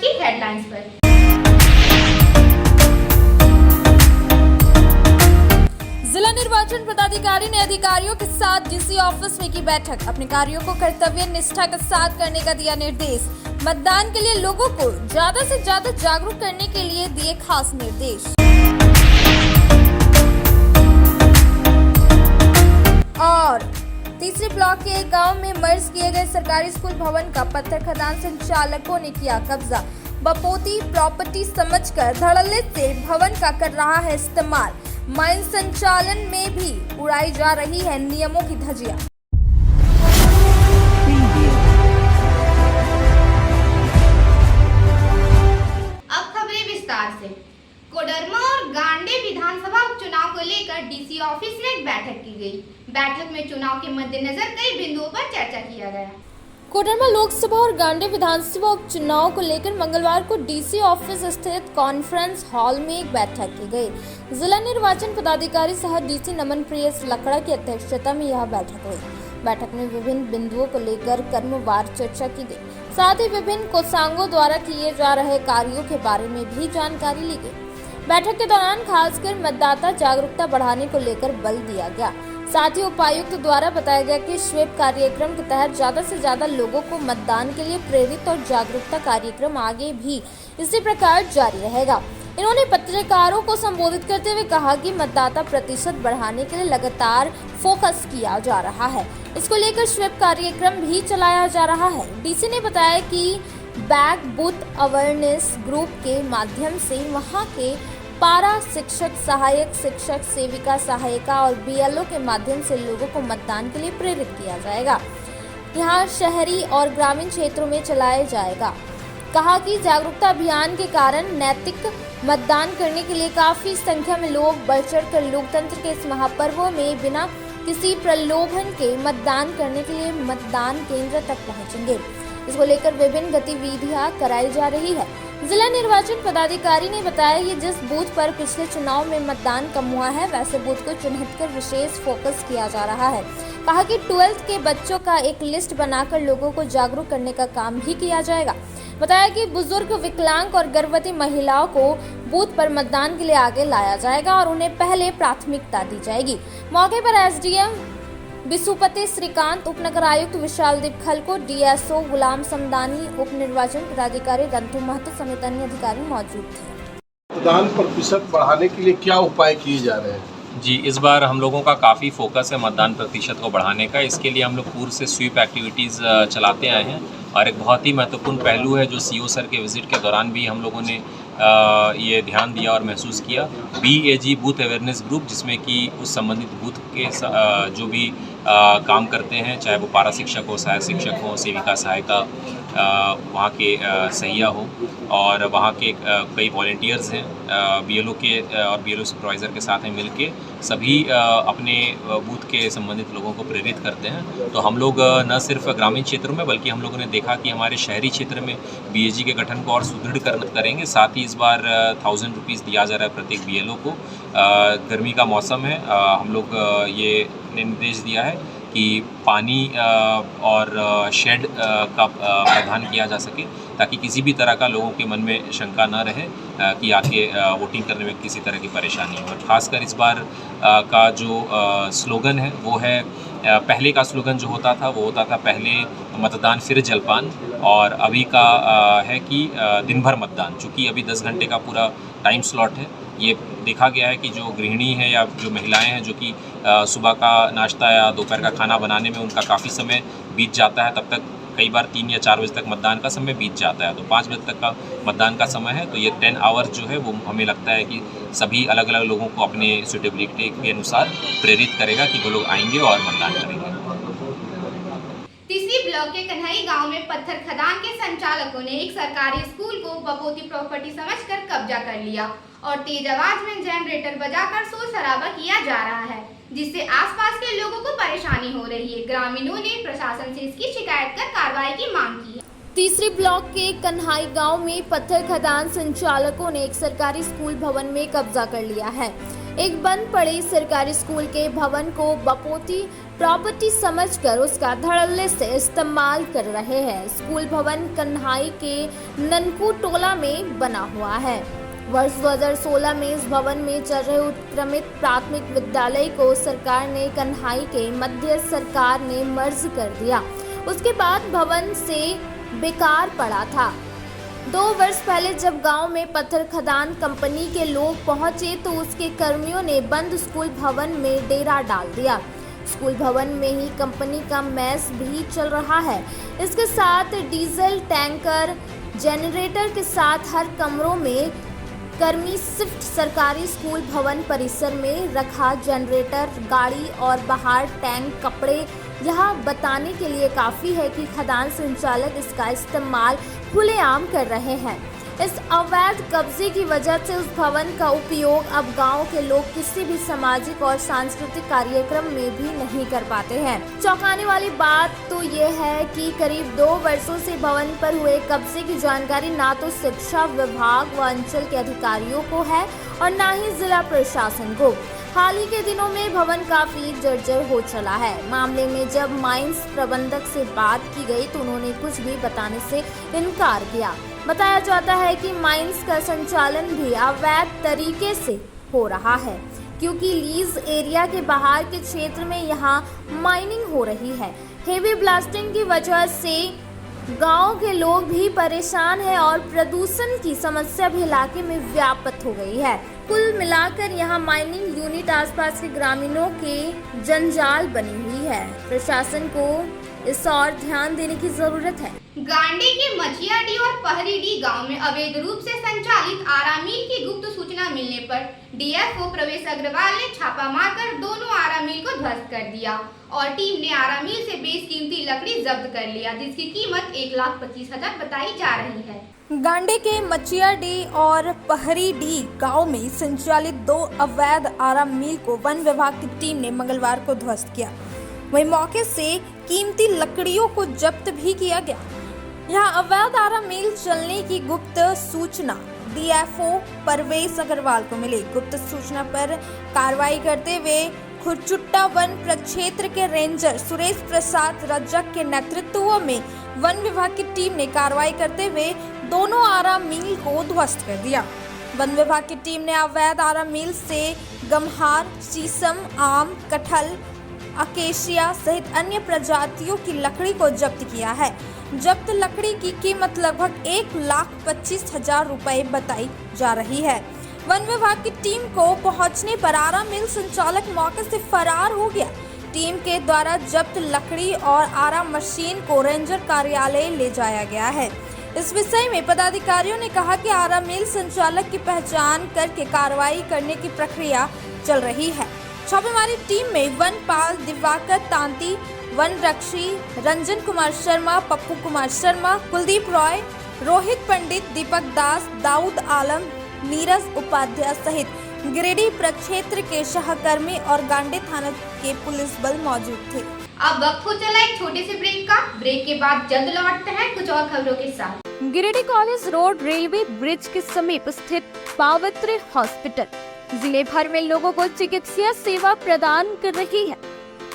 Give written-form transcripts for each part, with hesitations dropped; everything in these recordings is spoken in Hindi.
की हेडलाइंस पर। जिला निर्वाचन पदाधिकारी ने अधिकारियों के साथ डीसी ऑफिस में की बैठक। अपने कार्यों को कर्तव्य निष्ठा के साथ करने का दिया निर्देश। मतदान के लिए लोगों को ज्यादा से ज्यादा जागरूक करने के लिए दिए खास निर्देश। और तीसरे ब्लॉक के एक गांव में मर्ज किए गए सरकारी स्कूल भवन का पत्थर खदान संचालकों ने किया कब्जा। बपोती प्रॉपर्टी समझकर धड़ल्ले से भवन का कर रहा है इस्तेमाल। माइन संचालन में भी उड़ाई जा रही है नियमों की धज्जियां। अब खबरें विस्तार से। कोडरमा और गांडे विधानसभा उपचुनाव को लेकर डीसी ऑफिस में एक बैठक की गई। बैठक में चुनाव के मद्देनजर कई बिंदुओं पर चर्चा किया गया। कोडरमा लोकसभा और गांडे विधानसभा उपचुनाव को लेकर मंगलवार को डीसी ऑफिस स्थित कॉन्फ्रेंस हॉल में एक बैठक की गई। जिला निर्वाचन पदाधिकारी सह डीसी नमन प्रिय लकड़ा की अध्यक्षता में यह बैठक हुई। बैठक में विभिन्न बिंदुओं को लेकर क्रमवार चर्चा की गई। साथ ही विभिन्न कोषांगों द्वारा किए जा रहे कार्यों के बारे में भी जानकारी ली गई। बैठक के दौरान खासकर मतदाता जागरूकता बढ़ाने को लेकर बल दिया गया। साथ ही उपायुक्त द्वारा बताया गया कि स्वीप कार्यक्रम के तहत ज्यादा से ज्यादा लोगों को मतदान के लिए प्रेरित और जागरूकता कार्यक्रम आगे भी इसी प्रकार जारी रहेगा। इन्होंने पत्रकारों को संबोधित करते हुए कहा कि मतदाता प्रतिशत बढ़ाने के लिए लगातार फोकस किया जा रहा है। इसको लेकर स्वीप कार्यक्रम भी चलाया जा रहा है। डीसी ने बताया कि बैक बूथ अवेयरनेस ग्रुप के माध्यम से वहां के पारा शिक्षक, सहायक शिक्षक, सेविका सहायिका और बीएलओ के माध्यम से लोगों को मतदान के लिए प्रेरित किया जाएगा। यहाँ शहरी और ग्रामीण क्षेत्रों में चलाया जाएगा। कहा कि जागरूकता अभियान के कारण नैतिक मतदान करने के लिए काफी संख्या में लोग बढ़ चढ़कर लोकतंत्र के इस महापर्व में बिना किसी प्रलोभन के मतदान करने के लिए मतदान केंद्र तक पहुँचेंगे। इसको लेकर विभिन्न गतिविधियां कराई जा रही है। जिला निर्वाचन पदाधिकारी ने बताया कि जिस बूथ पर पिछले चुनाव में मतदान कम हुआ है वैसे बूथ को चिन्हित कर विशेष फोकस किया जा रहा है। कहा कि 12th के बच्चों का एक लिस्ट बनाकर लोगों को जागरूक करने का काम भी किया जाएगा। बताया कि बुजुर्ग, विकलांग और गर्भवती महिलाओं को बूथ पर मतदान के लिए आगे लाया जाएगा और उन्हें पहले प्राथमिकता दी जाएगी। मौके पर एसडीएम विसुपति श्रीकांत, उपनगर आयुक्त विशालदीप खलको, डीएसओ गुलाम समदानी, उप निर्वाचन पदाधिकारी रंतु महतो समेत अन्य अधिकारी मौजूद थे। मतदान प्रतिशत बढ़ाने के लिए क्या उपाय किए जा रहे हैं? जी, इस बार हम लोगों का काफ़ी फोकस है मतदान प्रतिशत को बढ़ाने का। इसके लिए हम लोग पूर्व से स्वीप एक्टिविटीज़ चलाते आए हैं और एक बहुत ही महत्वपूर्ण पहलू है जो सीओ सर के विजिट के दौरान भी हम लोगों ने ये ध्यान दिया और महसूस किया। BAG बूथ अवेयरनेस ग्रुप, जिसमें कि उस संबंधित बूथ के जो भी काम करते हैं, चाहे वो पारा शिक्षक हो, सहायक शिक्षक हो, सेविका सहायिका, वहाँ के सहिया हो और वहाँ के कई वॉलंटियर्स हैं BLO के और BLO सुपरवाइज़र के साथ में मिलके सभी अपने बूथ के संबंधित लोगों को प्रेरित करते हैं। तो हम लोग न सिर्फ ग्रामीण क्षेत्रों में बल्कि हम लोगों ने देखा कि हमारे शहरी क्षेत्र में BAG के गठन को और सुदृढ़ करेंगे। साथ ही इस बार 1000 रुपीज़ दिया जा रहा है प्रत्येक BLO को। गर्मी का मौसम है, हम लोग ये निर्देश दिया है कि पानी और शेड का प्रावधान किया जा सके ताकि किसी भी तरह का लोगों के मन में शंका न रहे कि आके वोटिंग करने में किसी तरह की परेशानी हो। और ख़ासकर इस बार का जो स्लोगन है वो है, पहले का स्लोगन जो होता था वो होता था पहले मतदान फिर जलपान, और अभी का है कि दिन भर मतदान। चूँकि अभी 10 घंटे का पूरा टाइम स्लॉट है, ये देखा गया है कि जो गृहिणी हैं या जो महिलाएं हैं जो कि सुबह का नाश्ता या दोपहर का खाना बनाने में उनका काफ़ी समय बीत जाता है, तब तक कई बार 3 या 4 बजे तक मतदान का समय बीत जाता है। तो 5 बजे तक का मतदान का समय है, तो ये 10 आवर्स जो है वो हमें लगता है कि सभी अलग अलग लोगों को अपने सूटेबिलिटी के अनुसार प्रेरित करेगा कि वो लोग आएंगे और मतदान करेंगे। तीसरी ब्लॉक के कन्हई गांव में पत्थर खदान के संचालकों ने एक सरकारी स्कूल को बपोती प्रॉपर्टी समझकर कब्जा कर लिया और तेज आवाज में जनरेटर बजाकर शोर शराबा किया जा रहा है, जिससे आसपास के लोगों को परेशानी हो रही है। ग्रामीणों ने प्रशासन से इसकी शिकायत कर कार्रवाई की मांग की है। तीसरी ब्लॉक के कन्हाई गांव में पत्थर खदान संचालकों ने एक सरकारी स्कूल भवन में कब्जा कर लिया है। एक बंद पड़े सरकारी स्कूल के भवन को बपोती प्रॉपर्टी समझकर उसका धड़ल्ले से इस्तेमाल कर रहे हैं। स्कूल भवन कन्हाई के ननकू टोला में बना हुआ है। वर्ष 2016 में इस भवन में चल रहे उत्क्रमित प्राथमिक विद्यालय को सरकार ने कन्हाई के मध्य सरकार ने मर्ज कर दिया। उसके बाद भवन से बेकार पड़ा था। 2 वर्ष पहले जब गांव में पत्थर खदान कंपनी के लोग पहुंचे तो उसके कर्मियों ने बंद स्कूल भवन में डेरा डाल दिया। स्कूल भवन में ही कंपनी का मैस भी चल रहा है। इसके साथ डीजल टैंकर जनरेटर के साथ हर कमरों में कर्मी शिफ्ट सरकारी स्कूल भवन परिसर में रखा जनरेटर गाड़ी और बाहर टैंक कपड़े। यह बताने के लिए काफ़ी है कि खदान संचालक इसका इस्तेमाल खुलेआम कर रहे हैं। इस अवैध कब्जे की वजह से उस भवन का उपयोग अब गांव के लोग किसी भी सामाजिक और सांस्कृतिक कार्यक्रम में भी नहीं कर पाते हैं। चौंकाने वाली बात तो ये है कि करीब 2 वर्षों से भवन पर हुए कब्जे की जानकारी ना तो शिक्षा विभाग व अंचल के अधिकारियों को है और ना ही जिला प्रशासन को। हाल ही के दिनों में भवन काफी जर्जर हो चला है। मामले में जब माइंस प्रबंधक से बात की गई तो उन्होंने कुछ भी बताने से इनकार किया। बताया जाता है कि माइंस का संचालन भी अवैध तरीके से हो रहा है क्योंकि लीज एरिया के बाहर के क्षेत्र में यहां माइनिंग हो रही है। हेवी ब्लास्टिंग की वजह से गांव के लोग भी परेशान हैं और प्रदूषण की समस्या भी इलाके में व्याप्त हो गई है। कुल मिलाकर यहां माइनिंग यूनिट आसपास के ग्रामीणों के जंजाल बनी हुई है। प्रशासन को इस और ध्यान देने की जरूरत है। गांडे के मचियाडी और पहरीडी गांव में अवैध रूप से संचालित आरा मिल की गुप्त सूचना मिलने पर डीएफओ प्रवेश अग्रवाल ने छापा मारकर दोनों आरा मिल को ध्वस्त कर दिया और टीम ने आरा मिल से बेशकीमती लकड़ी जब्त कर लिया जिसकी कीमत 1,25,000 बताई जा रही है। गांडे के मचियाडी और पहरीडी गांव में संचालित 2 अवैध आरा मिल को वन विभाग की टीम ने मंगलवार को ध्वस्त किया। वहीं मौके से कीमती लकड़ियों को जब्त भी किया गया। यहाँ अवैध आरा मिल चलने की गुप्त सूचना डीएफओ परवेश अग्रवाल को मिली। गुप्त सूचना पर कार्रवाई करते हुए खुरचुट्टा वन प्रक्षेत्र के रेंजर सुरेश प्रसाद रजक के नेतृत्व में वन विभाग की टीम ने कार्रवाई करते हुए दोनों आरा मिल को ध्वस्त कर दिया। वन विभाग की टीम ने अवैध आरा मिल से गम्हार, शीशम, आम, कटहल, अकेशिया सहित अन्य प्रजातियों की लकड़ी को जब्त किया है। जब्त लकड़ी की कीमत लगभग 1,25,000 रुपए बताई जा रही है। वन विभाग की टीम को पहुंचने पर आरा मिल संचालक मौके से फरार हो गया। टीम के द्वारा जब्त लकड़ी और आरा मशीन को रेंजर कार्यालय ले जाया गया है। इस विषय में पदाधिकारियों ने कहा कि आरा मिल संचालक की पहचान करके कार्रवाई करने की प्रक्रिया चल रही है। छापेमारी टीम में वनपाल दिवाकर तांती, वन रक्षी रंजन कुमार शर्मा, पप्पू कुमार शर्मा, कुलदीप रॉय, रोहित पंडित, दीपक दास, दाऊद आलम, नीरज उपाध्याय सहित गिरिडीह प्रक्षेत्र के सहकर्मी और गांडे थाना के पुलिस बल मौजूद थे। अब वक्त हो चला एक छोटे से ब्रेक का। ब्रेक के बाद जल्द लौटते हैं कुछ और खबरों के साथ। Giridih college road railway bridge के समीप स्थित पावित्र हॉस्पिटल जिले भर में लोगों को चिकित्सा सेवा प्रदान कर रही है।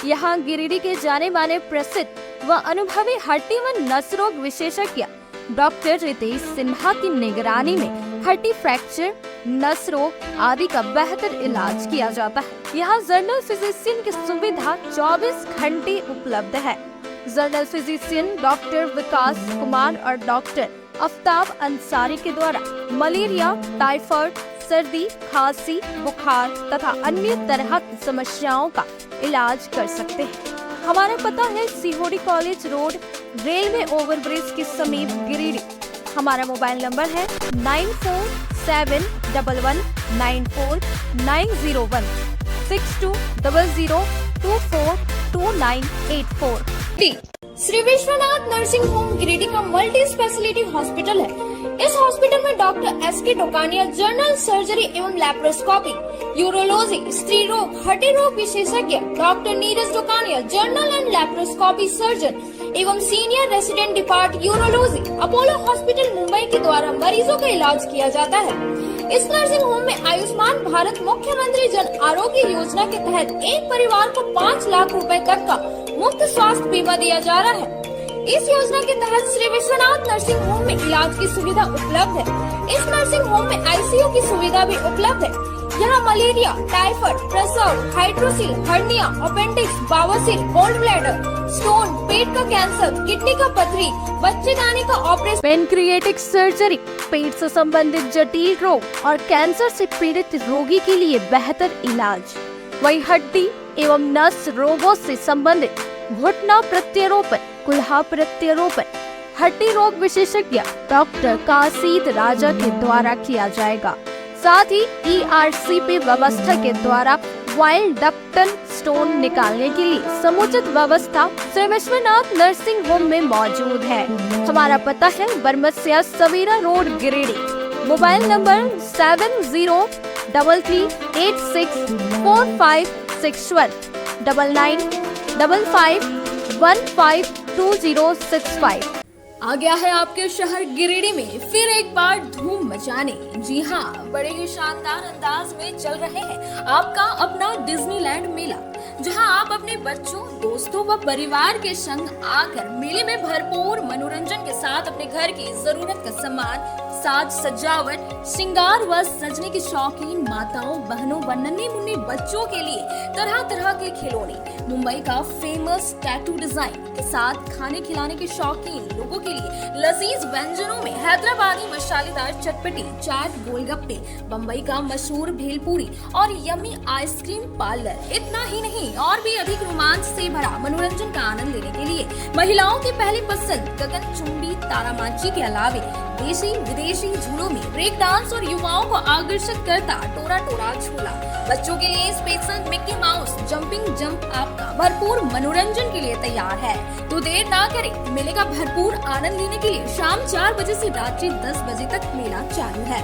यहाँ गिरिडीह के जाने माने प्रसिद्ध व अनुभवी हड्डी व नस रोग विशेषज्ञ डॉक्टर रितेश सिन्हा की निगरानी में हड्डी फ्रैक्चर, नस रोग आदि का बेहतर इलाज किया जाता है। यहाँ जनरल फिजिशियन की सुविधा 24 घंटे उपलब्ध है। जनरल फिजिशियन डॉक्टर विकास कुमार और डॉक्टर आफ्ताब अंसारी के द्वारा मलेरिया, टाइफाइड, सर्दी, खांसी, बुखार तथा अन्य तरह की समस्याओं का इलाज कर सकते हैं। हमारा पता है सीहोडी कॉलेज रोड रेलवे ओवरब्रिज के समीप गिरिडीह। हमारा मोबाइल नंबर है 9471194901 6200242984। श्री विश्वनाथ नर्सिंग होम गिरिडीह का मल्टी स्पेशलिटी हॉस्पिटल है। इस हॉस्पिटल में doctor S K. Tokania general surgery एवं लैप्रोस्कोपी, यूरोलॉजी, स्त्री रोग, हड्डी रोग विशेषज्ञ, doctor Neeraj Tokania general and laparoscopy surgeon एवं senior resident depart urology, Apollo hospital Mumbai के द्वारा मरीजों का इलाज किया जाता है। इस नर्सिंग होम में आयुष्मान भारत मुख्यमंत्री जन आरोग्य योजना के तहत एक परिवार को 5 लाख रुपए तक का मुफ्त स्वास्थ्य बीमा दिया जा रहा है। इस योजना के तहत श्री विश्वनाथ नर्सिंग होम में इलाज की सुविधा उपलब्ध है। इस नर्सिंग होम में आईसीयू की सुविधा भी उपलब्ध है। यहाँ मलेरिया, टाइफाइड, प्रसव, हाइड्रोसिल, हर्निया, अपेंडिक्स, बवासीर, गोल्ड ब्लैडर, स्टोन, पेट का कैंसर, किडनी का पथरी, बच्चेदानी का ऑपरेशन, पेनक्रिएटिक सर्जरी, पेट से संबंधित जटिल रोग और कैंसर से पीड़ित रोगी के लिए बेहतर इलाज। वही हड्डी एवं नस रोगों से संबंधित घुटना प्रत्यारोपण, कुल्हा प्रत्यारोपण, हड्डी रोग विशेषज्ञ डॉक्टर काशीद राजा के द्वारा किया जाएगा। साथ ही ERCP व्यवस्था के द्वारा वाइल्ड डक्टल स्टोन निकालने के लिए समुचित व्यवस्था श्री विश्वनाथ नर्सिंग होम में मौजूद है। हमारा पता है Baramsiya Savera road, Giridih. Mobile number 7033864561 9955152065। आ गया है आपके शहर गिरिडीह में फिर एक बार धूम मचाने। जी हाँ, बड़े ही शानदार अंदाज में चल रहे हैं आपका अपना डिज्नीलैंड मेला, जहां आप अपने बच्चों, दोस्तों व परिवार के संग आकर मेले में भरपूर मनोरंजन के साथ अपने घर की जरूरत का सामान, साज सजावट, श्रृंगार व सजने की शौकीन माताओं, बहनों व नन्हे मुन्ने बच्चों के लिए तरह तरह के खिलौने, मुंबई का फेमस टैटू डिजाइन के साथ खाने खिलाने के शौकीन लोगों के लिए लजीज व्यंजनों में हैदराबादी मसालेदार चटपटी, चाट, गोलगप्पे, बम्बई का मशहूर भेलपूरी और यम्मी आइसक्रीम पार्लर। इतना ही नहीं, और भी अधिक रोमांच से भरा मनोरंजन का आनंद लेने के लिए महिलाओं की पहली पसंद गगनचुंबी तारामाची के अलावे देशी विदेशी झूलों में ब्रेक डांस और युवाओं को आकर्षित करता टोरा टोरा झूला। बच्चों के लिए special Mickey mouse jumping jump आपका भरपूर मनोरंजन के लिए तैयार है। तो देर ना करें, मेले का भरपूर आनंद लेने के लिए शाम 4 बजे से रात्रि 10 बजे तक मेला चालू है।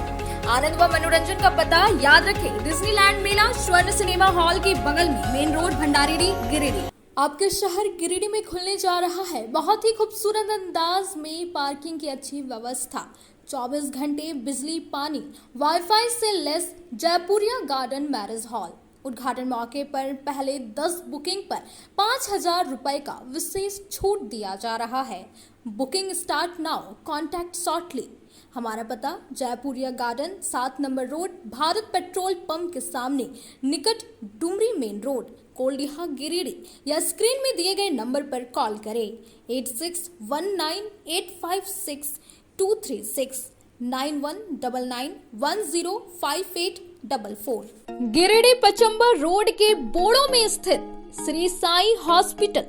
आनंद व मनोरंजन का पता याद रखें, डिज्नीलैंड मेला स्वर्ण सिनेमा हॉल के बगल में, मेन रोड, भंडारी, गिरिडीह। आपके शहर गिरिडीह में खुलने जा रहा है बहुत ही खूबसूरत अंदाज में पार्किंग की अच्छी व्यवस्था, 24 घंटे बिजली, पानी, वाईफाई से less Jaipuria garden marriage hall. उद्घाटन मौके पर पहले 10 बुकिंग पर 5,000 रुपए का विशेष छूट दिया जा रहा है। Booking start now, contact shortly. हमारा पता Jaipuria garden, 7 number road, Bharat petrol pump के सामने, निकट डुमरी मेन रोड, कोल्डिहा, गिरिडीह। या स्क्रीन में दिए गए नंबर पर कॉल करें 8619856236 9199105844। गिरिडीह पचंबर रोड के बोड़ो में स्थित श्री साई हॉस्पिटल।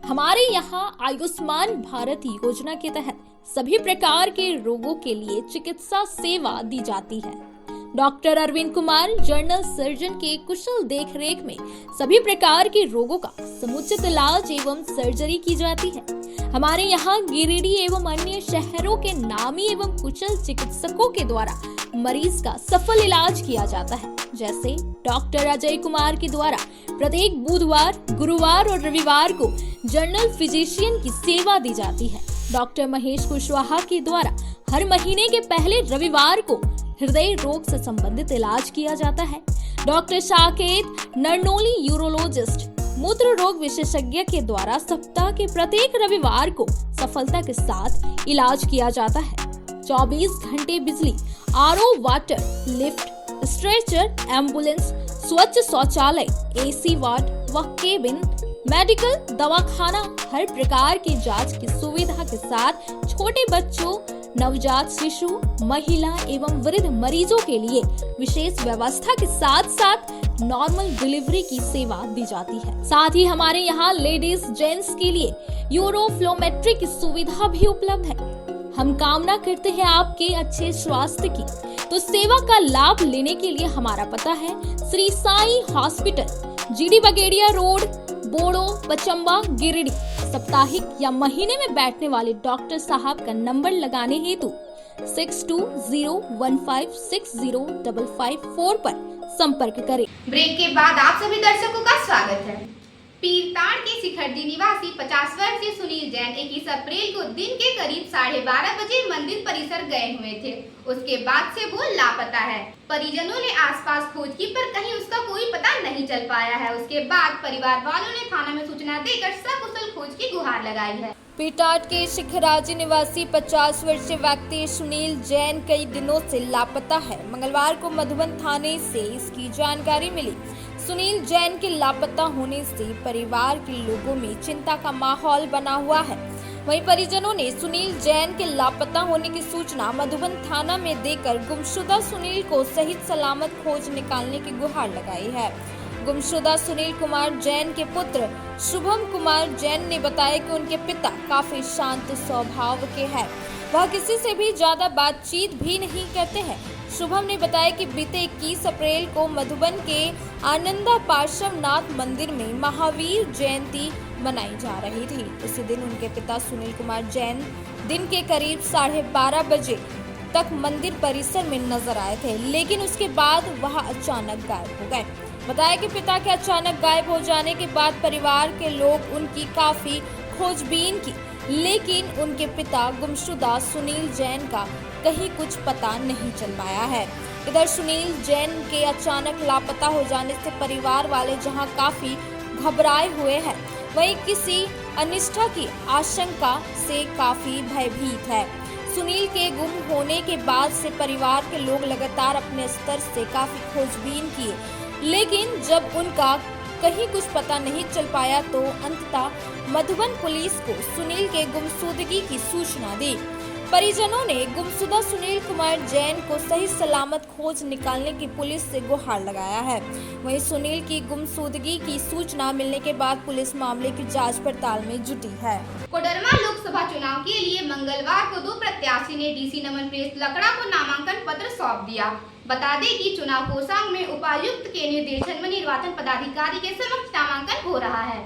हमारे यहाँ आयुष्मान भारत योजना के तहत सभी प्रकार के रोगों के लिए चिकित्सा सेवा दी जाती है। Doctor Arvind Kumar general surgeon के कुशल देखरेख में सभी प्रकार के रोगों का समुचित इलाज एवं सर्जरी की जाती है। हमारे यहाँ गिरिडीह एवं अन्य शहरों के नामी एवं कुशल चिकित्सकों के द्वारा मरीज का सफल इलाज किया जाता है। जैसे डॉक्टर अजय कुमार के द्वारा प्रत्येक बुधवार, गुरुवार और रविवार को जनरल फिजिशियन की सेवा दी जाती है। डॉक्टर महेश कुशवाहा के द्वारा हर महीने के पहले रविवार को हृदय रोग से संबंधित इलाज किया जाता है। डॉक्टर साकेत नरनोली यूरोलॉजिस्ट मूत्र रोग विशेषज्ञ के द्वारा सप्ताह के प्रत्येक रविवार को सफलता के साथ इलाज किया जाता है। 24 घंटे बिजली, RO water, lift, stretcher, ambulance, स्वच्छ शौचालय, एसी वार्ड व केबिन, मेडिकल, दवाखाना, हर प्रकार की जांच की सुविधा के साथ छोटे बच्चों, नवजात शिशु, महिला एवं वृद्ध मरीजों के लिए विशेष व्यवस्था के साथ साथ नॉर्मल डिलीवरी की सेवा दी जाती है। साथ ही हमारे यहाँ लेडीज जेंट्स के लिए यूरोफ्लोमेट्री की सुविधा भी उपलब्ध है। हम कामना करते हैं आपके अच्छे स्वास्थ्य की, तो सेवा का लाभ लेने के लिए हमारा पता है Shri Sai hospital, GD Bagedia road, Bodo, Pachamba, Giridih. साप्ताहिक या महीने में बैठने वाले डॉक्टर साहब का नंबर लगाने हेतु 6201560554 पर संपर्क करें। ब्रेक के बाद आप सभी दर्शकों का स्वागत है। पीरताड़ के शिखरदी निवासी 50 वर्षीय सुनील जैन 21 अप्रैल को दिन के करीब 12:30 बजे मंदिर परिसर गए हुए थे। उसके बाद से वो लापता है। परिजनों ने आसपास खोज की पर कहीं उसका कोई पता नहीं चल पाया है। उसके बाद परिवार वालों ने थाना में सूचना देकर सकुशल खोज की गुहार लगाई है। पीरताड़ के शिखराजी निवासी 50 वर्षीय व्यक्ति सुनील जैन कई दिनों से लापता है। मंगलवार को मधुबन थाने से इसकी जानकारी मिली। सुनील जैन के लापता होने से परिवार के लोगों में चिंता का माहौल बना हुआ है। वहीं परिजनों ने सुनील जैन के लापता होने की सूचना मधुबन थाना में देकर गुमशुदा सुनील को सही सलामत खोज निकालने की गुहार लगाई है। गुमशुदा सुनील कुमार जैन के पुत्र शुभम कुमार जैन ने बताया कि उनके पिता काफी शांत स्वभाव के हैं। वह किसी से भी ज्यादा बातचीत भी नहीं करते हैं। शुभम ने बताया कि बीते 21 अप्रैल को मधुबन के आनंदा पार्श्वनाथ मंदिर में महावीर जयंती मनाई जा रही थी। उसी दिन उनके पिता सुनील कुमार जैन दिन के करीब 12:30 बजे तक मंदिर परिसर में नजर आए थे, लेकिन उसके बाद वह अचानक गायब हो गए। बताया कि पिता के अचानक गायब हो जाने के बाद परिवार के लोग उनकी काफी खोजबीन की, लेकिन उनके पिता गुमशुदा सुनील जैन का कहीं कुछ पता नहीं चल पाया है। इधर सुनील जैन के अचानक लापता हो जाने से परिवार वाले जहां काफी घबराए हुए हैं, वहीं किसी अनिष्टा की आशंका से काफी भयभीत है। सुनील के गुम होने के बाद से परिवार के लोग लगातार अपने स्तर से काफी खोजबीन किए, लेकिन जब उनका कहीं कुछ पता नहीं चल पाया तो अंततः मधुबन पुलिस को सुनील के गुमशुदगी की सूचना दी। परिजनों ने गुमशुदा सुनील कुमार जैन को सही सलामत खोज निकालने की पुलिस से गुहार लगाया है। वहीं सुनील की गुमशुदगी की सूचना मिलने के बाद पुलिस मामले की जांच पड़ताल में जुटी है। कोडरमा लोकसभा चुनाव के लिए मंगलवार को 2 प्रत्याशी ने डीसी नमन प्रेस लकड़ा को नामांकन पत्र सौंप दिया। बता दें कि चुनाव कोषांग में उपायुक्त के निर्देशन में निर्वाचन पदाधिकारी के समक्ष नामांकन हो रहा है।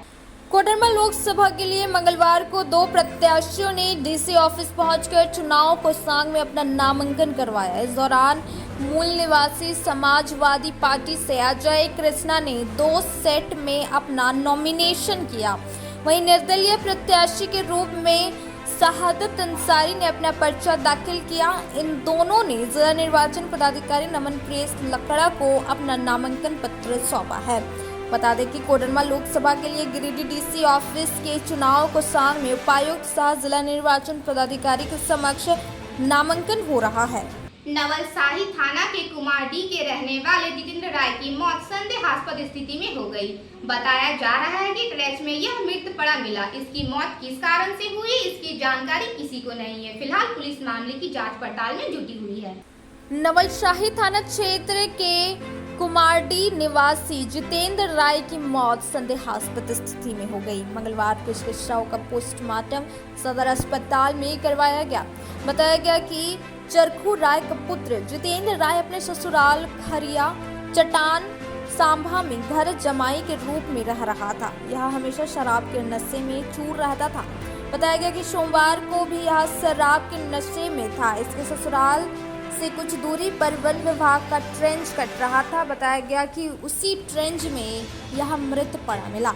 कोडरमा लोकसभा के लिए मंगलवार को 2 प्रत्याशियों ने डीसी ऑफिस पहुंचकर चुनाव कोषांग में अपना नामांकन करवाया। इस दौरान मूल निवासी समाजवादी पार्टी से अजय कृष्णा ने 2 सेट में अपना नॉमिनेशन किया। वहीं निर्दलीय प्रत्याशी के रूप में शहादत अंसारी ने अपना पर्चा दाखिल किया। इन दोनों ने जिला निर्वाचन पदाधिकारी नमन प्रेस लकड़ा को अपना नामांकन पत्र सौंपा है। बता दें कि कोडरमा लोकसभा के लिए गिरिडीह डीसी ऑफिस के चुनाव कोषांग में उपायुक्त सह जिला निर्वाचन पदाधिकारी के समक्ष नामांकन हो रहा है। नवलसाही थाना के कुमारडी के रहने वाले जितेंद्र राय की मौत संदेहास्पद स्थिति में हो गई। बताया जा रहा है कि ट्रेच में यह मृत पड़ा मिला। इसकी मौत किस कारण से हुई, इसकी जानकारी किसी को नहीं है। फिलहाल पुलिस मामले की जांच पड़ताल में जुटी हुई है। नवलसाही थाना क्षेत्र के कुमारडी निवासी जितेंद्र राय की मौत संदेहास्पद स्थिति में हो गई। मंगलवार को इसके शव का पोस्टमार्टम सदर अस्पताल में करवाया गया। बताया गया कि चरखू राय का पुत्र जितेंद्र राय अपने ससुराल खरिया चट्टान सांभा में घर जमाई के रूप में रह रहा था। यह हमेशा शराब के नशे में चूर रहता था। बताया गया कि सोमवार को भी यह शराब के नशे में था। इसके ससुराल से कुछ दूरी पर वन विभाग का ट्रेंच कट रहा था। बताया गया कि उसी ट्रेंच में यह मृत पड़ा मिला।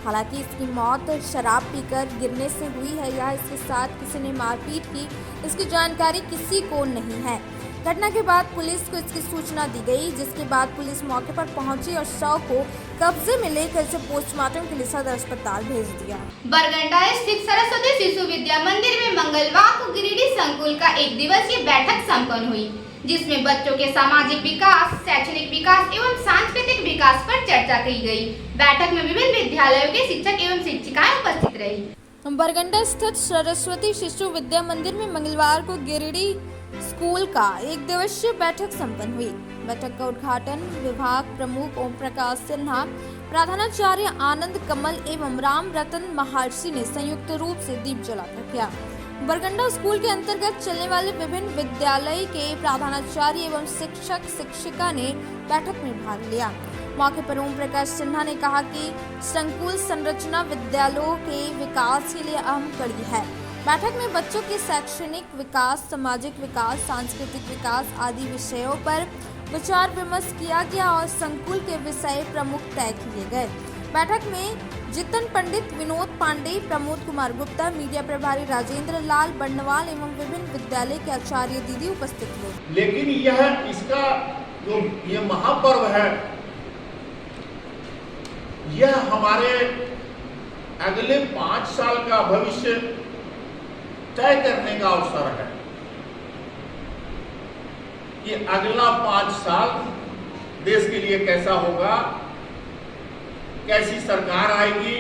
हालांकि इसकी मौत शराब पीकर गिरने से हुई है या इसके साथ किसी ने मारपीट की, इसकी जानकारी किसी को नहीं है। घटना के बाद पुलिस को इसकी सूचना दी गई, जिसके बाद पुलिस मौके पर पहुंची और शव को कब्जे में लेकर इसे पोस्टमार्टम के लिए सदर अस्पताल भेज दिया। बरगंडा स्थित सरस्वती शिशु विद्या मंदिर में मंगलवार को गिरिडीह संकुल का 1 दिवसीय बैठक संपन्न हुई, जिसमें बच्चों के सामाजिक विकास, शैक्षणिक विकास एवं सांस्कृतिक विकास पर चर्चा की गई। बैठक में विभिन्न विद्यालयों के शिक्षक एवं शिक्षिकाएं उपस्थित रही। बरगंडा स्थित सरस्वती शिशु विद्या मंदिर में मंगलवार को गिरिडीह स्कूल का 1 दिवसीय बैठक संपन्न हुई। बैठक का उद्घाटन विभाग प्रमुख ओम प्रकाश सिन्हा, प्रधानाचार्य आनंद कमल एवं राम रतन महर्षि ने संयुक्त रूप से दीप जलाकर किया। बरगंडा स्कूल के अंतर्गत चलने वाले विभिन्न विद्यालय के प्रधानाचार्य एवं शिक्षक शिक्षिका ने बैठक में भाग लिया। मौके पर ओम प्रकाश सिन्हा ने कहा कि संकुल संरचना विद्यालयों के विकास के लिए अहम कड़ी है। बैठक में बच्चों के शैक्षणिक विकास, सामाजिक विकास, सांस्कृतिक विकास आदि विषयों पर विचार विमर्श किया गया और संकुल के विषय प्रमुख तय किए गए। बैठक में जितन पंडित, विनोद पांडे, प्रमोद कुमार गुप्ता, मीडिया प्रभारी राजेंद्र लाल बर्नवाल एवं विभिन्न विद्यालय के आचार्य दीदी उपस्थित हुए। लेकिन यह इसका जो ये महापर्व है, यह हमारे अगले 5 साल का भविष्य तय करने का अवसर है कि अगला 5 साल देश के लिए कैसा होगा, कैसी सरकार आएगी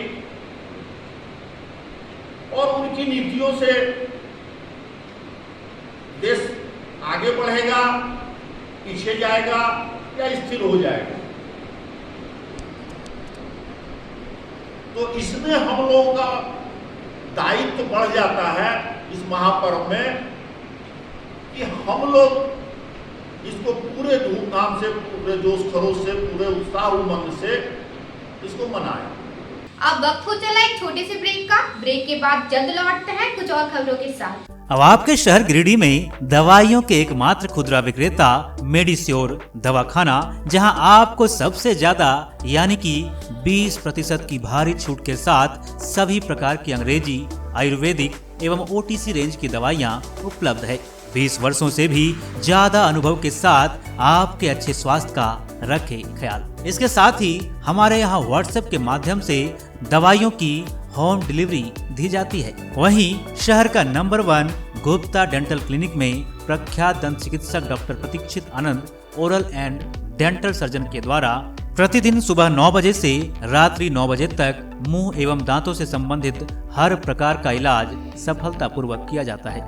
और उनकी नीतियों से देश आगे बढ़ेगा, पीछे जाएगा या स्थिर हो जाएगा। तो इसमें हम लोगों का दायित्व बढ़ जाता है इस महापर्व में कि हम लोग इसको पूरे धूमधाम से, पूरे जोश खरोश से, पूरे उत्साह उमंग से इसको मनाएं। अब वक्त हो चला एक छोटे से ब्रेक का। ब्रेक के बाद जल्द लौटते हैं कुछ और खबरों के साथ। अब आपके शहर गिरिडीह में दवाइयों के एकमात्र खुदरा विक्रेता मेडिश्योर दवाखाना, जहां आपको सबसे ज्यादा यानी कि 20% की भारी छूट के साथ सभी प्रकार की अंग्रेजी, आयुर्वेदिक एवं OTC रेंज की दवाइयां उपलब्ध है। 20 वर्षों से भी ज्यादा अनुभव के साथ आपके अच्छे स्वास्थ्य का रखे ख्याल। इसके साथ ही हमारे यहाँ WhatsApp के माध्यम से दवाइयों की होम डिलीवरी दी जाती है। वहीं शहर का नंबर 1 गुप्ता डेंटल क्लिनिक में प्रख्यात दंत चिकित्सक doctor Pratikshit Anand oral and dental surgeon के द्वारा प्रतिदिन सुबह 9 बजे से रात्रि 9 बजे तक मुंह एवं दांतों से संबंधित हर प्रकार का इलाज सफलतापूर्वक किया जाता है।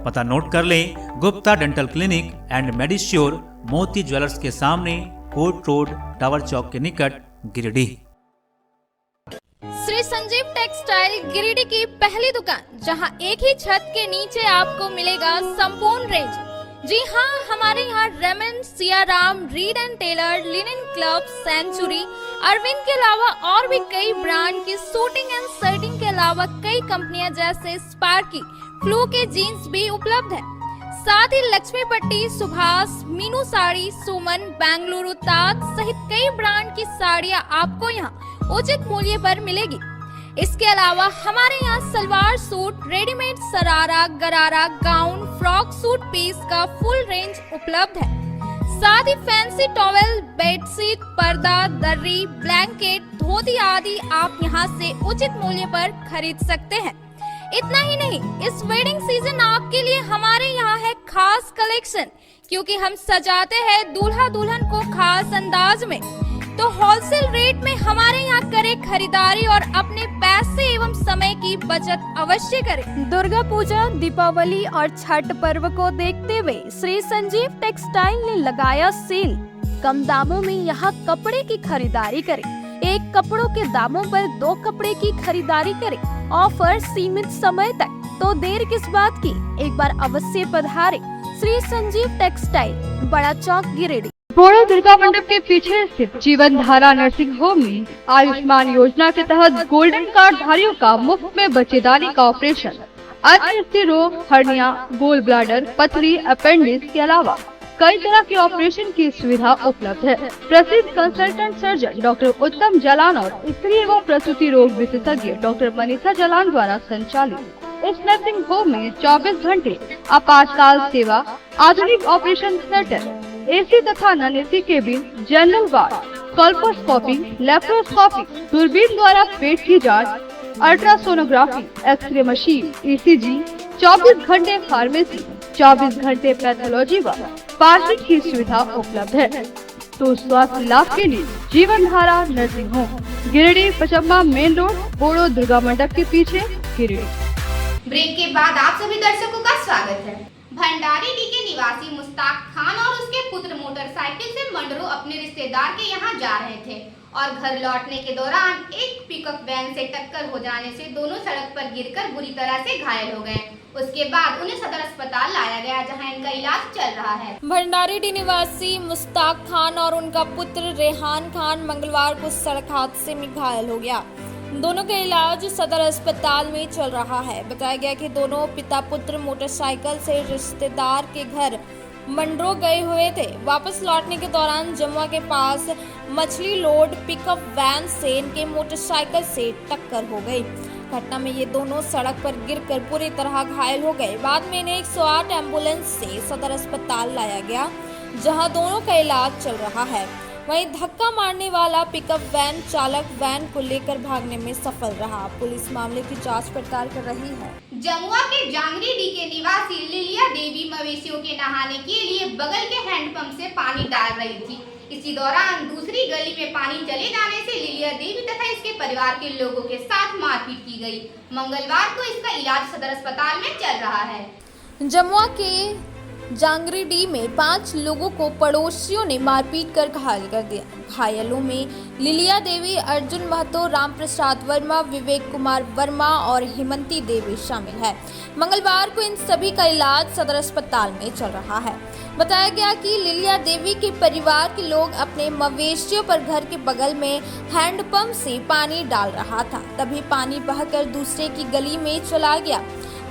पता नोट कर लें, गुप्ता डेंटल क्लिनिक एंड मेडिश्योर, मोती ज्वेलर्स के सामने, कोर्ट रोड, टावर चौक के निकट, गिरिडीह। श्री संजीव टेक्सटाइल गिरिडीह की पहली दुकान, जहां एक ही छत के नीचे आपको मिलेगा संपूर्ण रेंज। जी हाँ, हमारे यहाँ Raymond, Siyaram, Reid and Taylor, linen club, century, Arvind के अलावा और भी कई ब्रांड की सूटिंग एंड शर्टिंग के अलावा कई कंपनियां जैसे स्पार्की, फ्लू के जीन्स भी उपलब्ध है। साथ ही लक्ष्मी पट्टी, सुभाष, मीनू साड़ी, सुमन, बेंगलुरु ताज सहित कई ब्रांड की साड़ियां आपको यहाँ उचित मूल्य पर मिलेगी। इसके अलावा हमारे यहाँ सलवार सूट, रेडीमेड सरारा, गरारा, गाउन, फ्रॉक सूट पीस का फुल रेंज उपलब्ध है। साथ ही फैंसी टॉवेल, बेडशीट, पर्दा, दर्री, ब्लैंकेट, धोती आदि आप यहाँ से उचित मूल्य पर खरीद सकते हैं। इतना ही नहीं, इस वेडिंग सीजन आपके लिए हमारे यहाँ है खास कलेक्शन, क्योंकि हम सजाते हैं दूल्हा दुल्हन को खास अंदाज में। तो होलसेल रेट में हमारे यहाँ करें खरीदारी और अपने पैसे एवं समय की बचत अवश्य करें। दुर्गा पूजा, दीपावली और छठ पर्व को देखते हुए श्री संजीव टेक्सटाइल ने लगाया सेल। कम दामों में यहाँ कपड़े की खरीदारी करें। एक कपड़ों के दामों पर 2 कपड़े की खरीदारी करें। ऑफर सीमित समय तक, तो देर किस बात की, एक बार अवश्य पधारें। श्री संजीव टेक्सटाइल, बड़ा चौक, गिरिडीह। बोड़ो दुर्गा मंडप के पीछे स्थित जीवन धारा नर्सिंग होम में आयुष्मान योजना के तहत गोल्डन कार्ड धारियों का मुफ्त में बच्चेदानी का ऑपरेशन, अन्य रोग, हर्निया, गोल ब्लाडर, पथरी, अपेंडिक्स के अलावा कई तरह के ऑपरेशन की सुविधा उपलब्ध है। प्रसिद्ध कंसल्टेंट सर्जन डॉक्टर उत्तम जालान और स्त्री एवं प्रसूति रोग विशेषज्ञ डॉक्टर मनीषा जालान द्वारा संचालित इस नर्सिंग होम में 24 घंटे आपातकाल सेवा, आधुनिक ऑपरेशन थिएटर, AC तथा non AC cabin, general ward, colposcopy, laparoscopy, दूरबीन द्वारा पेट की जांच, अल्ट्रासोनोग्राफी, एक्सरे मशीन, ECG, 24 घंटे फार्मेसी, 24 घंटे पैथोलॉजी व पार्किंग की सुविधा उपलब्ध है। तो स्वास्थ्य लाभ के लिए Jeevan Dhara nursing home, Giridih, Pachamba main road, Bodo Durga मंडप के पीछे, गिरिडीह। ब्रेक के बाद आप सभी दर्शकों का स्वागत है। भंडारी डी के निवासी मुस्ताक खान और उसके पुत्र मोटरसाइकिल से मंडरो अपने रिश्तेदार के यहाँ जा रहे थे और घर लौटने के दौरान एक पिकअप वैन से टक्कर हो जाने से दोनों सड़क पर गिरकर बुरी तरह से घायल हो गए। उसके बाद उन्हें सदर अस्पताल लाया गया, जहां इनका इलाज चल रहा है। भंडारी डी निवासी मुस्ताक खान और उनका पुत्र रेहान खान मंगलवार को सड़क हादसे में घायल हो गया। दोनों का इलाज सदर अस्पताल में चल रहा है। बताया गया कि दोनों पिता पुत्र मोटरसाइकिल से रिश्तेदार के घर मंडरो गए हुए थे। वापस लौटने के दौरान जमुआ के पास मछली लोड पिकअप वैन से इनके मोटरसाइकिल से टक्कर हो गई। घटना में ये दोनों सड़क पर गिरकर पूरी तरह घायल हो गए। बाद में इन्हें 108 एम्बुलेंस से सदर अस्पताल लाया गया, जहां दोनों का इलाज चल रहा है। वहीं धक्का मारने वाला पिकअप वैन चालक वैन को लेकर भागने में सफल रहा। पुलिस मामले की जांच पड़ताल कर रही है। जमुआ के जांगरीडी के निवासी लिलिया देवी मवेशियों के नहाने के लिए बगल के हैंडपंप से पानी डाल रही थी। इसी दौरान दूसरी गली में पानी चले जाने से लिलिया देवी तथा इसके परिवार के लोगों के साथ मारपीट की गई। मंगलवार को इसका इलाज सदर अस्पताल में चल रहा है। जमुआ के जांगरीडी में 5 लोगों को पड़ोसियों ने मारपीट कर घायल कर दिया। घायलों में लिलिया देवी, अर्जुन महतो, राम प्रसाद वर्मा, विवेक कुमार वर्मा और हेमंती देवी शामिल है। मंगलवार को इन सभी का इलाज सदर अस्पताल में चल रहा है। बताया गया कि लिलिया देवी के परिवार के लोग अपने मवेशियों पर घर के बगल में हैंडपंप से पानी डाल रहा था, तभी पानी बहकर दूसरे की गली में चला गया।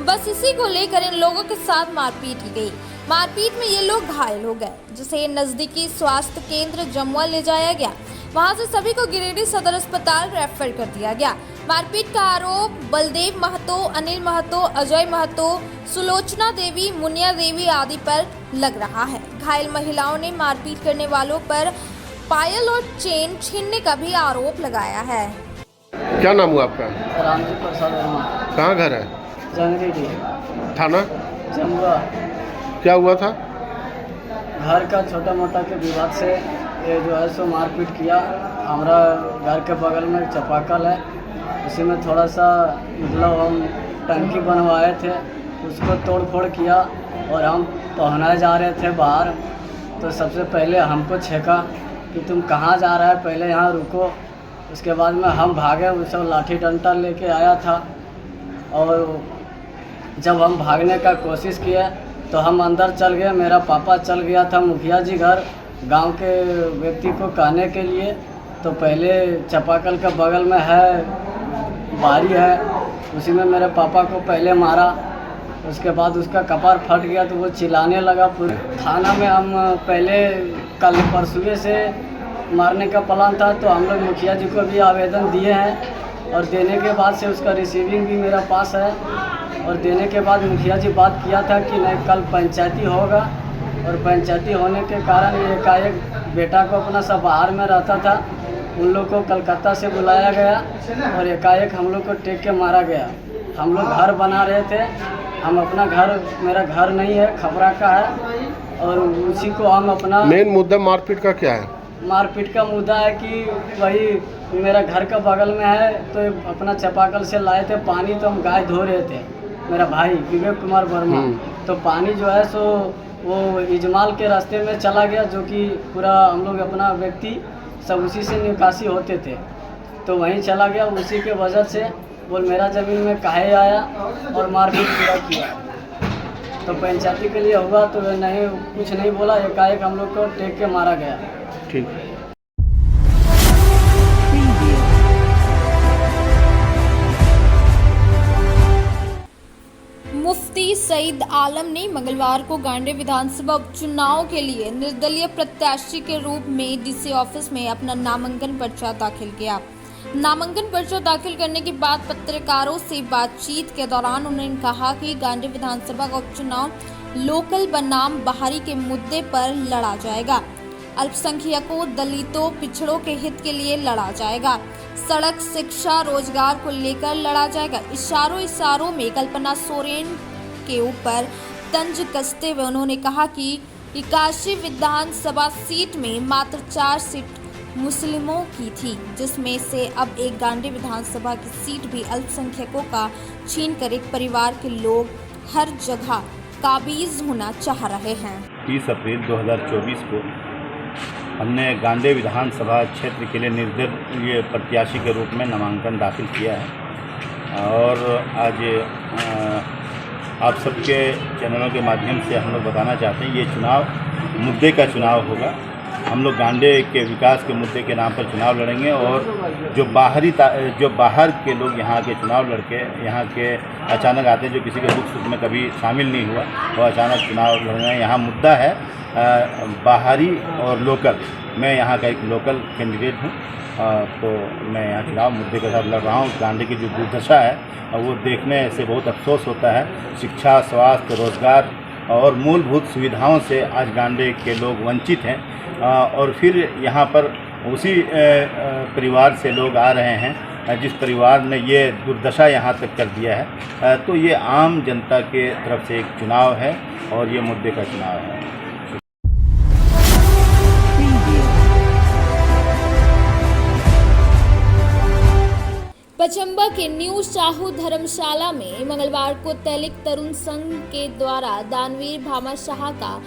बस इसी को लेकर इन लोगों के साथ मारपीट की गई। मारपीट में ये लोग घायल हो गए, जिसे नजदीकी स्वास्थ्य केंद्र जमुआ ले जाया गया। वहां से सभी को गिरिडीह सदर अस्पताल रेफर कर दिया गया। मारपीट का आरोप बलदेव महतो, अनिल महतो, अजय महतो, सुलोचना देवी, मुनिया देवी आदि पर लग रहा है। घायल महिलाओं ने मारपीट करने वालों पर पायल और चेन छीनने का भी आरोप लगाया है। क्या नाम हुआ आपका? रामजी प्रसाद वर्मा। कहाँ घर है? जांगरीडी थाना? जमुआ। क्या हुआ था? घर का छोटा मोटा के विवाद से ये जो है सो मारपीट किया। हमारा घर के बगल में एक चापाकल है, उसी में थोड़ा सा मतलब हम टंकी बनवाए थे, उसको तोड़ फोड़ किया और हम पहुँचने जा रहे थे बाहर, तो सबसे पहले हमको छेका कि तुम कहाँ जा रहा है, पहले यहाँ रुको। उसके बाद में हम भागे, वो सब लाठी डंडा लेके आया था और जब हम भागने का कोशिश किए तो हम अंदर चल गए। मेरा पापा चल गया था मुखिया जी घर गांव के व्यक्ति को कहने के लिए। तो पहले चापाकल के बगल में है बारी है, उसी में मेरे पापा को पहले मारा। उसके बाद उसका कपार फट गया तो वो चिल्लाने लगा। पूरे थाना में हम पहले कल परसों से मारने का प्लान था, तो हम लोग मुखिया जी को भी आवेदन दिए हैं और देने के बाद से उसका रिसीविंग भी मेरा पास है। और देने के बाद मुखिया जी बात किया था कि नहीं कल पंचायती होगा, और पंचायती होने के कारण ये एकाएक बेटा को अपना सब बाहर में रहता था, उन लोग को कलकत्ता से बुलाया गया और एकाएक हम लोग को टेक के मारा गया। हम लोग घर बना रहे थे, हम अपना घर, मेरा घर नहीं है, खपरा का है, और उसी को हम अपना। मेन मुद्दा मारपीट का क्या है? मारपीट का मुद्दा है कि वही मेरा घर का बगल में है, तो अपना चापाकल से लाए थे पानी, तो हम गाय धो रहे थे, मेरा भाई विवेक कुमार वर्मा। तो पानी जो है सो वो इजमाल के रास्ते में चला गया, जो कि पूरा हम लोग अपना व्यक्ति सब उसी से निकासी होते थे, तो वहीं चला गया। उसी के वजह से बोल मेरा ज़मीन में काहे आया और मारपीट पूरा किया। तो पंचायती के लिए हुआ तो नहीं, कुछ नहीं बोला, एकाएक हम लोग को टेक के मारा गया। ठीक। मुफ्ती सईद आलम ने मंगलवार को गांडे विधानसभा उपचुनाव के लिए निर्दलीय प्रत्याशी के रूप में डीसी ऑफिस में अपना नामांकन पर्चा दाखिल किया। नामांकन पर्चा दाखिल करने के बाद पत्रकारों से बातचीत के दौरान उन्होंने कहा कि गांडे विधानसभा का उपचुनाव लोकल बनाम बाहरी के मुद्दे पर लड़ा जाएगा। अल्पसंख्यकों, दलितों, पिछड़ों के हित के लिए लड़ा जाएगा। सड़क, शिक्षा, रोजगार को लेकर लड़ा जाएगा। इशारों में कल्पना सोरेन के ऊपर तंज कसते हुए उन्होंने कहा कि 81 विधानसभा सीट में मात्र 4 सीट मुस्लिमों की थी, जिसमें से अब एक गांडे विधानसभा की सीट भी अल्पसंख्यकों का छीनकर एक परिवार के लोग हर जगह काबिज होना चाह रहे हैं। 30 अप्रैल 2024 को हमने गांडे विधानसभा क्षेत्र के लिए निर्दलीय प्रत्याशी के रूप में नामांकन दाखिल किया है और आज आप सबके चैनलों के माध्यम से हम लोग बताना चाहते हैं ये चुनाव मुद्दे का चुनाव होगा। हम लोग गांडे के विकास के मुद्दे के नाम पर चुनाव लड़ेंगे और जो बाहर के लोग यहाँ के चुनाव लड़के यहाँ के अचानक आते हैं, जो किसी के दुख सुख में कभी शामिल नहीं हुआ, वो अचानक चुनाव लड़ रहे हैं। यहाँ मुद्दा है बाहरी और लोकल। मैं यहाँ का एक लोकल कैंडिडेट हूँ, तो मैं यहाँ चुनाव मुद्दे के साथ लड़ रहा हूँ। गांडे की जो दुर्दशा है वो देखने से बहुत अफसोस होता है। शिक्षा, स्वास्थ्य, रोजगार और मूलभूत सुविधाओं से आज गांडे के लोग वंचित हैं, और फिर यहाँ पर उसी परिवार से लोग आ रहे हैं जिस परिवार ने ये दुर्दशा यहाँ तक कर दिया है। तो ये आम जनता के तरफ से एक चुनाव है और ये मुद्दे का चुनाव है। पचम्बा के न्यू शाहू धर्मशाला में मंगलवार को तैलिक तरुण संघ के द्वारा दानवीर भामा शाह का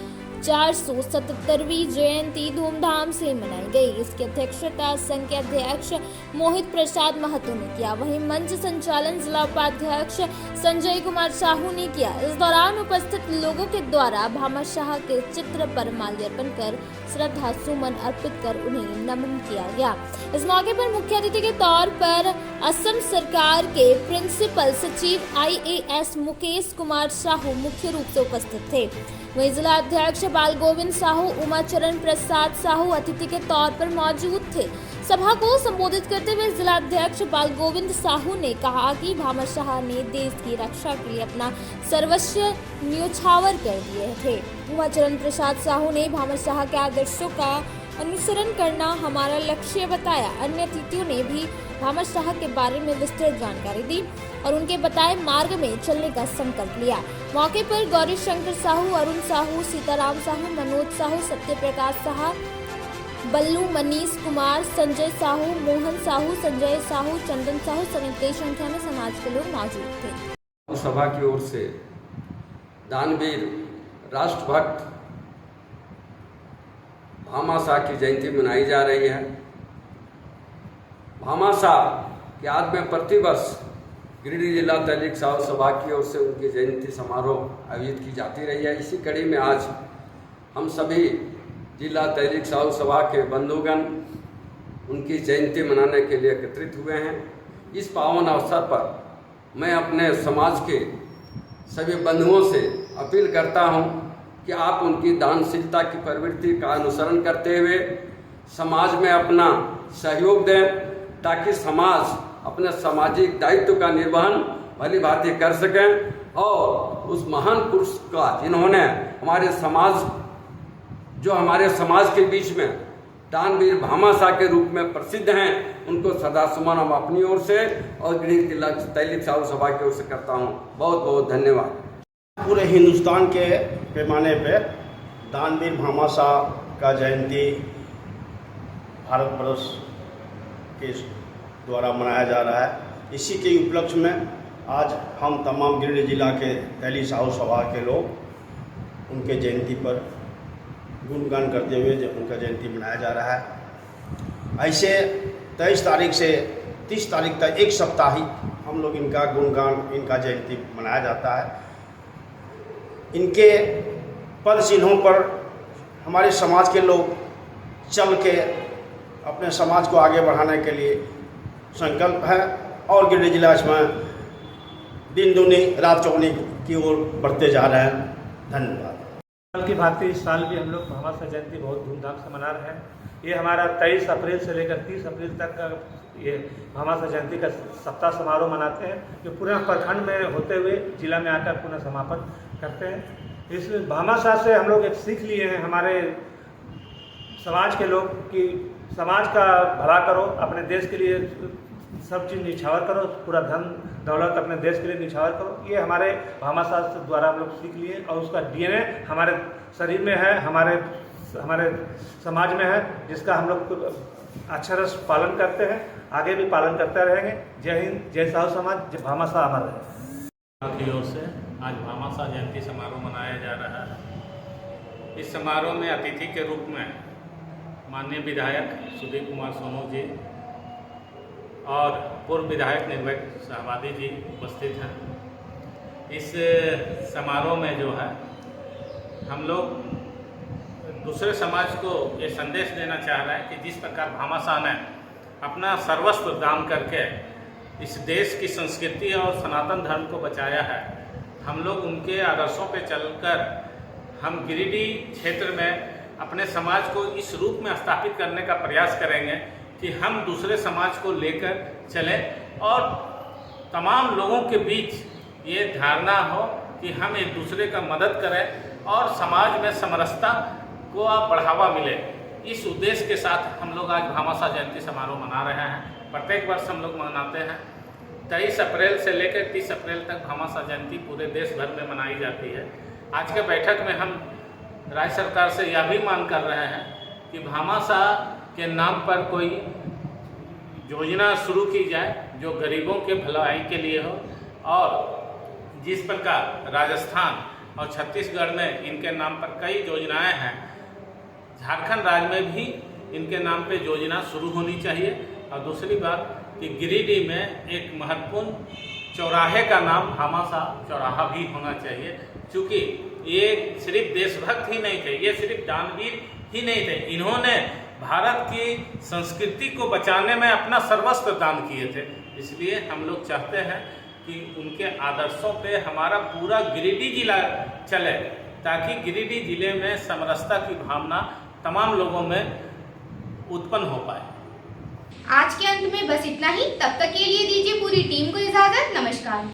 477वीं जयंती धूमधाम से मनाई गई। इसकी अध्यक्षता संघ के अध्यक्ष मोहित प्रसाद महतो ने किया। वहीं मंच संचालन जिला उपाध्यक्ष संजय कुमार साहू ने किया। इस दौरान उपस्थित लोगों के द्वारा भामा शाह के चित्र पर माल्यार्पण कर श्रद्धा सुमन अर्पित कर उन्हें नमन किया गया। इस मौके पर मुख्य अतिथि के तौर पर असम सरकार के प्रिंसिपल सचिव IAS मुकेश कुमार साहू मुख्य रूप से उपस्थित थे। वहीं जिला अध्यक्ष बाल गोविंद साहू, उमाचरण प्रसाद साहू अतिथि के तौर पर मौजूद थे। सभा को संबोधित करते हुए जिला अध्यक्ष बाल गोविंद साहू ने कहा कि भामा शाह ने देश की रक्षा के लिए अपना सर्वस्व न्योछावर कर दिए थे। उमाचरण प्रसाद साहू ने भामा शाह के आदर्शों का अनुसरण करना हमारा लक्ष्य बताया। अन्य अतिथियों ने भी भामा शाह के बारे में विस्तृत जानकारी दी और उनके बताए मार्ग में चलने का संकल्प लिया। मौके पर गौरी शंकर साहू, अरुण साहू, सीताराम साहू, मनोज साहू, सत्य प्रकाश साहू, बल्लू, मनीष कुमार, संजय साहू, मोहन साहू, संजय साहू, चंदन साहू समेत कई संख्या में समाज के लोग मौजूद थे। सभा की ओर से दानवीर राष्ट्रभक्त भामा शाह की जयंती मनाई जा रही है। भामा शाह की याद में प्रतिवर्ष गिरिडीह जिला तैलिक साहू सभा की ओर से उनकी जयंती समारोह आयोजित की जाती रही है। इसी कड़ी में आज हम सभी जिला तैलिक साहू सभा के बंधुगण उनकी जयंती मनाने के लिए एकत्रित हुए हैं। इस पावन अवसर पर मैं अपने समाज के सभी बंधुओं से अपील करता हूं कि आप उनकी दानशीलता की प्रवृत्ति का अनुसरण करते हुए समाज में अपना सहयोग दें, ताकि समाज अपने सामाजिक दायित्व का निर्वहन भली भांति कर सकें और उस महान पुरुष का जिन्होंने हमारे समाज के बीच में दानवीर भामा शाह के रूप में प्रसिद्ध हैं, उनको सदा सुमन हम अपनी ओर से और गिरिडीह जिला तैलिक साहू सभा की ओर से करता हूं। बहुत बहुत धन्यवाद। पूरे हिंदुस्तान के पैमाने पे दानवीर भामा शाह का जयंती भारतवर्ष के द्वारा मनाया जा रहा है। इसी के उपलक्ष्य में आज हम तमाम गिरिडीह जिला के तैलिक साहू सभा के लोग उनके जयंती पर गुणगान करते हुए उनका जयंती मनाया जा रहा है। ऐसे 23 तारीख से 30 तारीख तक एक सप्ताह ही हम लोग इनका गुणगान, इनका जयंती मनाया जाता है। इनके पद चिन्हों पर हमारे समाज के लोग चल के अपने समाज को आगे बढ़ाने के लिए संकल्प है और गिरिडीह जिला इसमें दिन दूनी रात चौगुनी की ओर बढ़ते जा रहे हैं। धन्यवाद। साल की भांति इस साल भी हम लोग भामा शाह जयंती बहुत धूमधाम से मना रहे हैं। ये हमारा 23 अप्रैल से लेकर 30 अप्रैल तक का ये भामा शाह जयंती का सप्ताह समारोह मनाते हैं, जो पूरे प्रखंड में होते हुए जिला में आकर पुनः समापन करते हैं। इस भामा शाह से हम लोग एक सीख लिए हैं हमारे समाज के लोग कि समाज का भला करो, अपने देश के लिए सब चीज़ निछावर करो, पूरा धन दौलत अपने देश के लिए निछावर करो। ये हमारे भामा शाह द्वारा हम लोग सीख लिए और उसका DNA हमारे शरीर में है, हमारे समाज में है, जिसका हम लोग अक्षरश पालन करते हैं, आगे भी पालन करते रहेंगे। जय हिंद, जय साहू समाज, भामा शाह अमर रहे। की ओर से आज भामा शाह जयंती समारोह मनाया जा रहा है। इस समारोह में अतिथि के रूप में माननीय विधायक सुदीप कुमार सोनू जी और पूर्व विधायक निर्भय शाहवादी जी उपस्थित हैं। इस समारोह में जो है हम लोग दूसरे समाज को ये संदेश देना चाह रहा है कि जिस प्रकार भामाशाह ने अपना सर्वस्व दान करके इस देश की संस्कृति और सनातन धर्म को बचाया है, हम लोग उनके आदर्शों पे चलकर हम गिरिडीह क्षेत्र में अपने समाज को इस रूप में स्थापित करने का प्रयास करेंगे कि हम दूसरे समाज को लेकर चलें और तमाम लोगों के बीच ये धारणा हो कि हम एक दूसरे का मदद करें और समाज में समरसता को बढ़ावा मिले। इस उद्देश्य के साथ हम लोग आज भामाशाह जयंती समारोह मना रहे हैं। प्रत्येक वर्ष हम लोग मनाते हैं। 23 अप्रैल से लेकर 30 अप्रैल तक भामाशाह जयंती पूरे देश भर में मनाई जाती है। आज के बैठक में हम राज्य सरकार से यह भी मांग कर रहे हैं कि भामाशाह के नाम पर कोई योजना शुरू की जाए जो गरीबों के भलाई के लिए हो, और जिस प्रकार राजस्थान और छत्तीसगढ़ में इनके नाम पर कई योजनाएं हैं, झारखंड राज्य में भी इनके नाम पे योजना शुरू होनी चाहिए। और दूसरी बात कि गिरिडीह में एक महत्वपूर्ण चौराहे का नाम भामाशाह चौराहा भी होना चाहिए, क्योंकि ये सिर्फ देशभक्त ही नहीं थे, ये सिर्फ दानवीर ही नहीं थे, इन्होंने भारत की संस्कृति को बचाने में अपना सर्वस्व दान किए थे। इसलिए हम लोग चाहते हैं कि उनके आदर्शों पे हमारा पूरा गिरिडीह जिला चले, ताकि गिरिडीह जिले में समरसता की भावना तमाम लोगों में उत्पन्न हो पाए। आज के अंत में बस इतना ही। तब तक के लिए दीजिए पूरी टीम को इजाजत। नमस्कार।